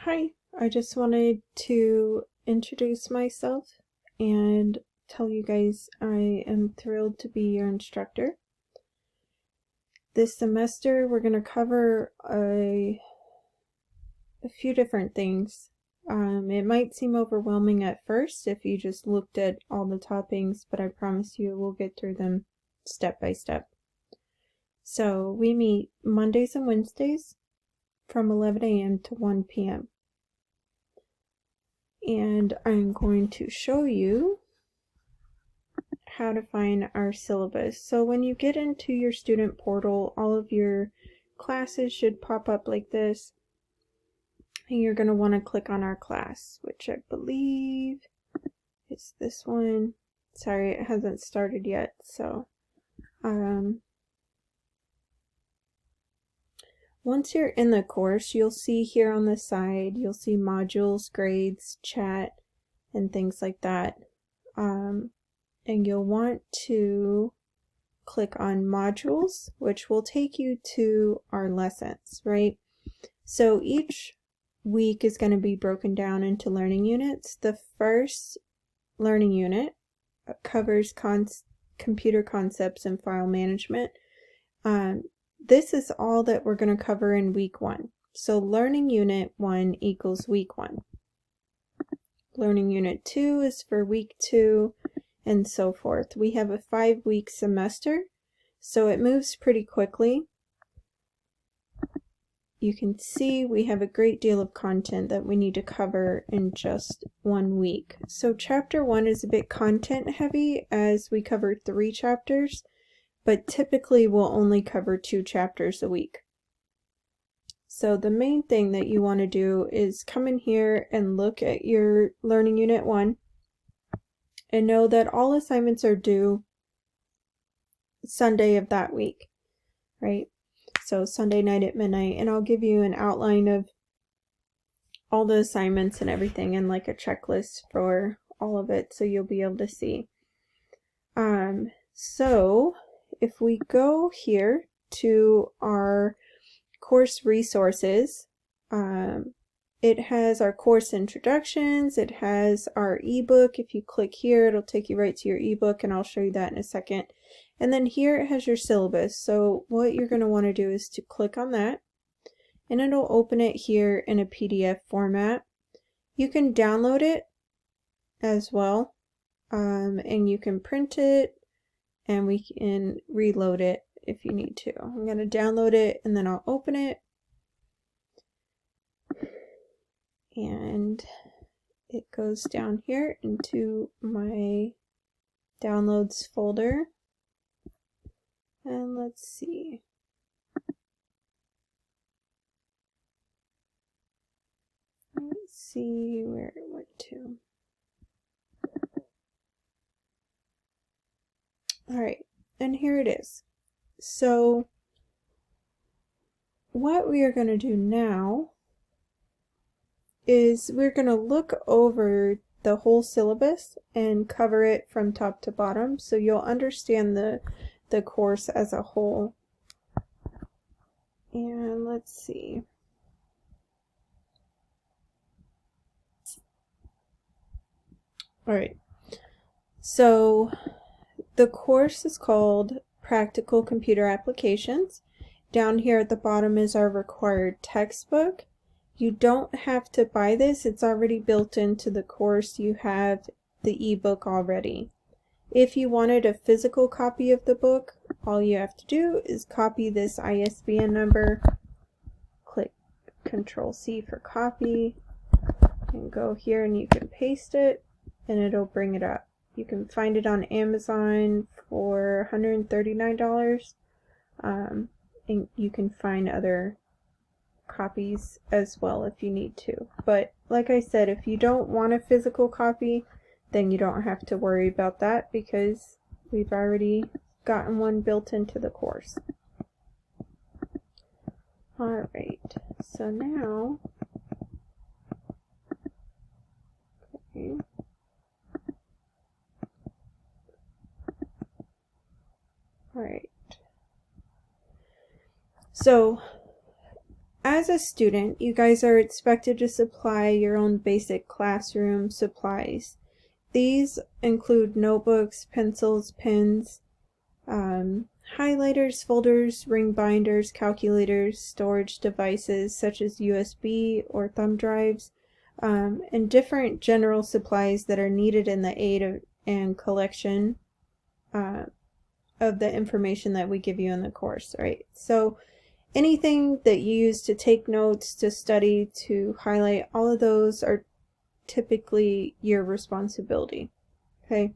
Hi, I just wanted to introduce myself and tell you guys I am thrilled to be your instructor. This semester we're going to cover a few different things. It might seem overwhelming at first if you just looked at all the toppings, but I promise you we'll get through them step by step. So we meet Mondays and Wednesdays from 11 a.m. to 1 p.m. And I'm going to show you how to find our syllabus. So when you get into your student portal, all of your classes should pop up like this. And you're going to want to click on our class, which I believe is this one. Sorry, it hasn't started yet. So once you're in the course, you'll see here on the side, you'll see modules, grades, chat, and things like that. And you'll want to click on modules, which will take you to our lessons, right? So each week is going to be broken down into learning units. The first learning unit covers computer concepts and file management. This is all that we're going to cover in week 1. So learning unit 1 equals week 1. Learning unit 2 is for week 2, and so forth. We have a 5-week semester, so it moves pretty quickly. You can see we have a great deal of content that we need to cover in just 1 week. So chapter 1 is a bit content heavy as we cover 3 chapters, but typically we'll only cover 2 chapters a week. So the main thing that you want to do is come in here and look at your learning unit 1 and know that all assignments are due Sunday of that week, right? So Sunday night at midnight, and I'll give you an outline of all the assignments and everything and like a checklist for all of it so you'll be able to see. So if we go here to our course resources, it has our course introductions, it has our ebook. If you click here, it'll take you right to your ebook, and I'll show you that in a second. And then here it has your syllabus. So what you're going to want to do is to click on that, and it'll open it here in a PDF format. You can download it as well, and you can print it, and we can reload it if you need to. I'm going to download it, and then I'll open it. And it goes down here into my downloads folder. And let's see. Let's see where it went to. Alright, and here it is. So what we are going to do now is we're going to look over the whole syllabus and cover it from top to bottom so you'll understand the course as a whole. And let's see. Alright, so the course is called Practical Computer Applications. Down here at the bottom is our required textbook. You don't have to buy this, it's already built into the course. You have the ebook already. If you wanted a physical copy of the book, all you have to do is copy this ISBN number, click Control-C for copy, and go here and you can paste it, and it'll bring it up. You can find it on Amazon for $139, and you can find other copies as well if you need to. But like I said, if you don't want a physical copy, then you don't have to worry about that because we've already gotten one built into the course. Alright, so now, okay. Alright, so as as a student, you guys are expected to supply your own basic classroom supplies. These include notebooks, pencils, pens, highlighters, folders, ring binders, calculators, storage devices such as USB or thumb drives, and different general supplies that are needed in the aid and collection of the information that we give you in the course, right? So anything that you use to take notes, to study, to highlight, all of those are typically your responsibility, okay?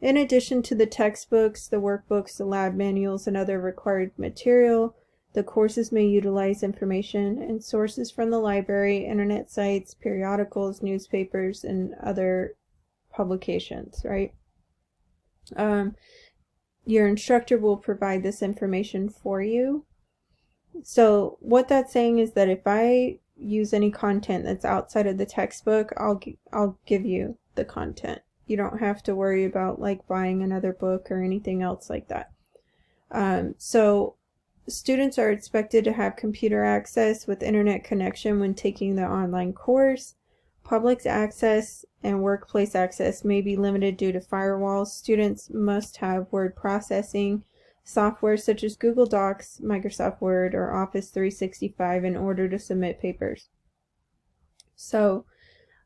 In addition to the textbooks, the workbooks, the lab manuals, and other required material, the courses may utilize information and sources from the library, internet sites, periodicals, newspapers, and other publications, right? Your instructor will provide this information for you. So what that's saying is that if I use any content that's outside of the textbook, I'll give you the content. You don't have to worry about like buying another book or anything else like that. So students are expected to have computer access with internet connection when taking the online course. Public access and workplace access may be limited due to firewalls. Students must have word processing software such as Google Docs, Microsoft Word, or Office 365 in order to submit papers. So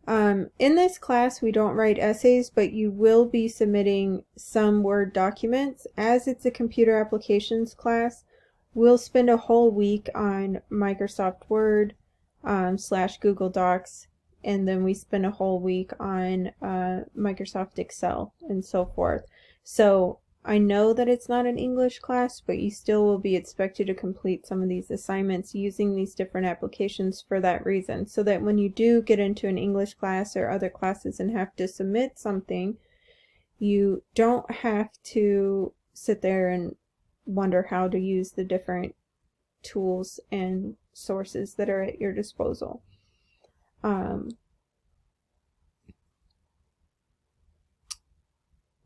in this class, we don't write essays, but you will be submitting some Word documents. As it's a computer applications class, we'll spend a whole week on Microsoft Word / Google Docs, and then we spend a whole week on Microsoft Excel and so forth. So I know that it's not an English class, but you still will be expected to complete some of these assignments using these different applications for that reason, so that when you do get into an English class or other classes and have to submit something, you don't have to sit there and wonder how to use the different tools and sources that are at your disposal.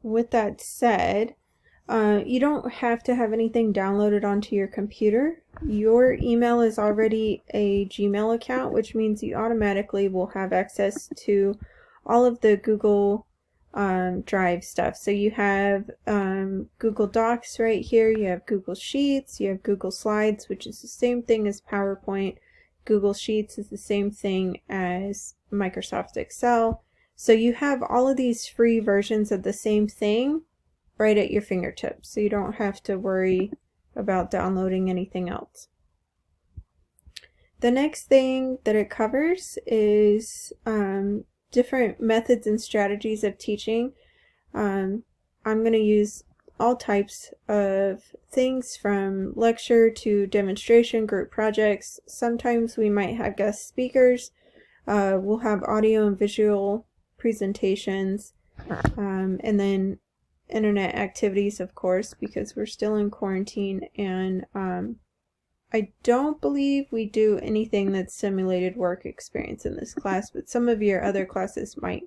With that said, you don't have to have anything downloaded onto your computer. Your email is already a Gmail account, which means you automatically will have access to all of the Google Drive stuff. So you have Google Docs right here, you have Google Sheets, you have Google Slides, which is the same thing as PowerPoint. Google Sheets is the same thing as Microsoft Excel. So you have all of these free versions of the same thing right at your fingertips, so you don't have to worry about downloading anything else. The next thing that it covers is different methods and strategies of teaching. I'm going to use all types of things from lecture to demonstration, group projects. Sometimes we might have guest speakers. We'll have audio and visual presentations, and then internet activities, of course, because we're still in quarantine, and I don't believe we do anything that's simulated work experience in this class, but some of your other classes might.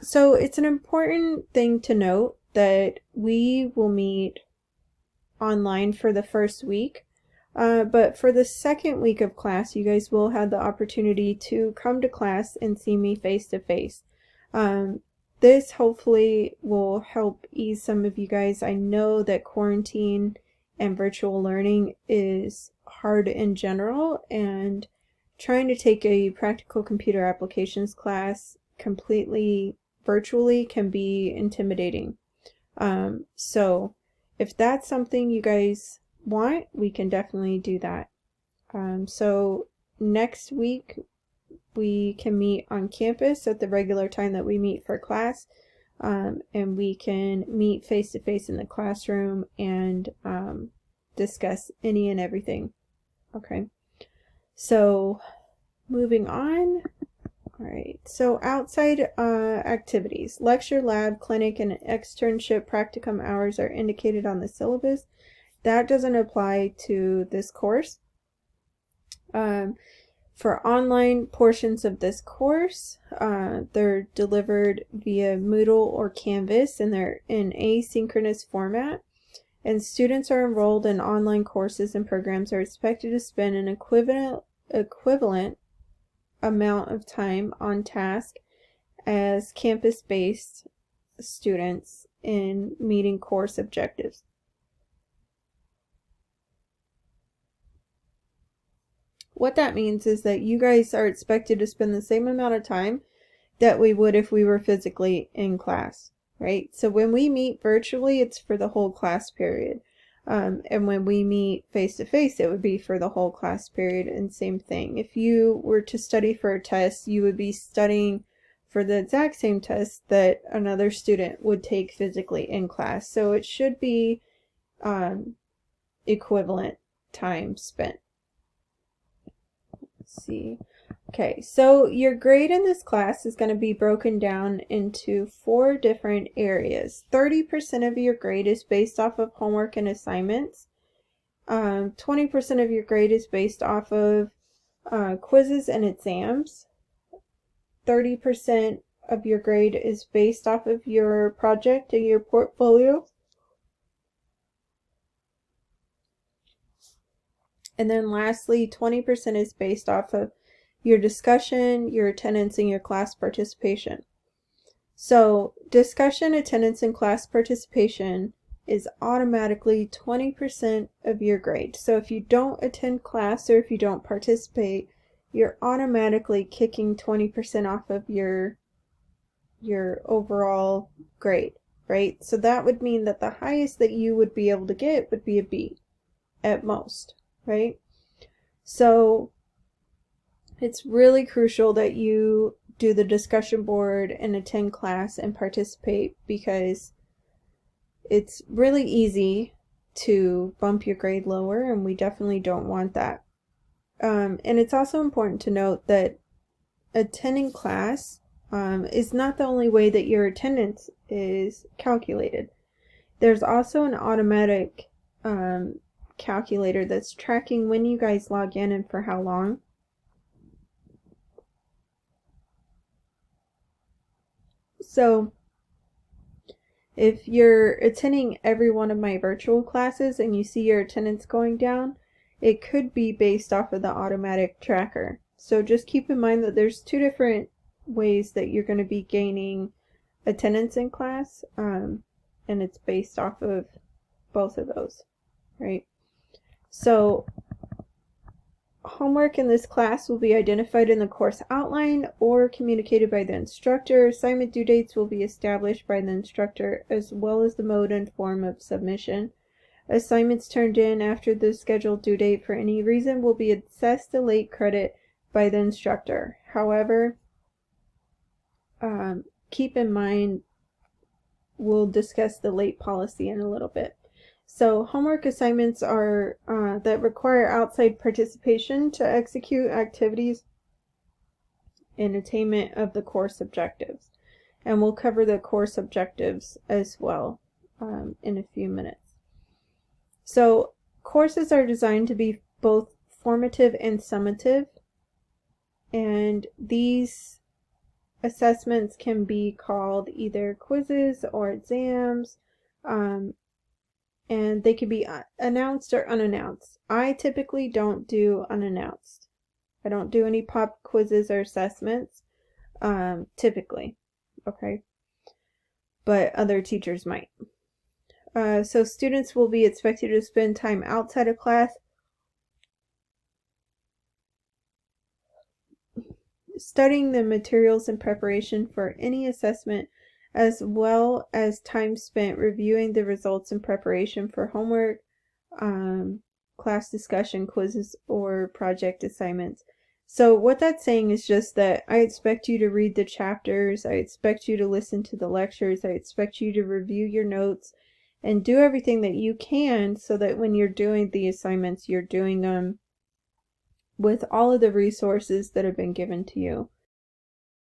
So it's an important thing to note that we will meet online for the first week, but for the second week of class, you guys will have the opportunity to come to class and see me face to face. This hopefully will help ease some of you guys. I know that quarantine and virtual learning is hard in general, and trying to take a practical computer applications class completely virtually can be intimidating. So if that's something you guys want, we can definitely do that. So next week we can meet on campus at the regular time that we meet for class, and we can meet face to face in the classroom and discuss any and everything. Okay, so moving on. Alright, so outside activities, lecture, lab, clinic, and externship practicum hours are indicated on the syllabus. That doesn't apply to this course. For online portions of this course, they're delivered via Moodle or Canvas, and they're in asynchronous format. And students are enrolled in online courses and programs are expected to spend an equivalent equivalent amount of time on task as campus-based students in meeting course objectives. What that means is that you guys are expected to spend the same amount of time that we would if we were physically in class, right? So when we meet virtually, it's for the whole class period. And when we meet face-to-face, it would be for the whole class period, and same thing. If you were to study for a test, you would be studying for the exact same test that another student would take physically in class. So it should be equivalent time spent. Let's see. Okay, so your grade in this class is going to be broken down into 4 different areas. 30% of your grade is based off of homework and assignments. 20% of your grade is based off of quizzes and exams. 30% of your grade is based off of your project and your portfolio. And then lastly, 20% is based off of your discussion, your attendance, and your class participation. So discussion, attendance, and class participation is automatically 20% of your grade. So if you don't attend class or if you don't participate, you're automatically kicking 20% off of your overall grade, right? So that would mean that the highest that you would be able to get would be a B at most, right? So it's really crucial that you do the discussion board and attend class and participate, because it's really easy to bump your grade lower, and we definitely don't want that. And it's also important to note that attending class is not the only way that your attendance is calculated. There's also an automatic calculator that's tracking when you guys log in and for how long. So if you're attending every one of my virtual classes and you see your attendance going down, it could be based off of the automatic tracker. So just keep in mind that there's 2 different ways that you're going to be gaining attendance in class, and it's based off of both of those, right? So homework in this class will be identified in the course outline or communicated by the instructor. Assignment due dates will be established by the instructor, as well as the mode and form of submission. Assignments turned in after the scheduled due date for any reason will be assessed a late credit by the instructor. However, keep in mind, we'll discuss the late policy in a little bit. So homework assignments are that require outside participation to execute activities in attainment of the course objectives. And we'll cover the course objectives as well in a few minutes. So courses are designed to be both formative and summative, and these assessments can be called either quizzes or exams, and they can be announced or unannounced. I typically don't do unannounced. I don't do any pop quizzes or assessments, typically, okay? But other teachers might. So students will be expected to spend time outside of class studying the materials in preparation for any assessment, as well as time spent reviewing the results in preparation for homework, class discussion, quizzes, or project assignments. So what that's saying is just that I expect you to read the chapters, I expect you to listen to the lectures, I expect you to review your notes, and do everything that you can so that when you're doing the assignments, you're doing them with all of the resources that have been given to you.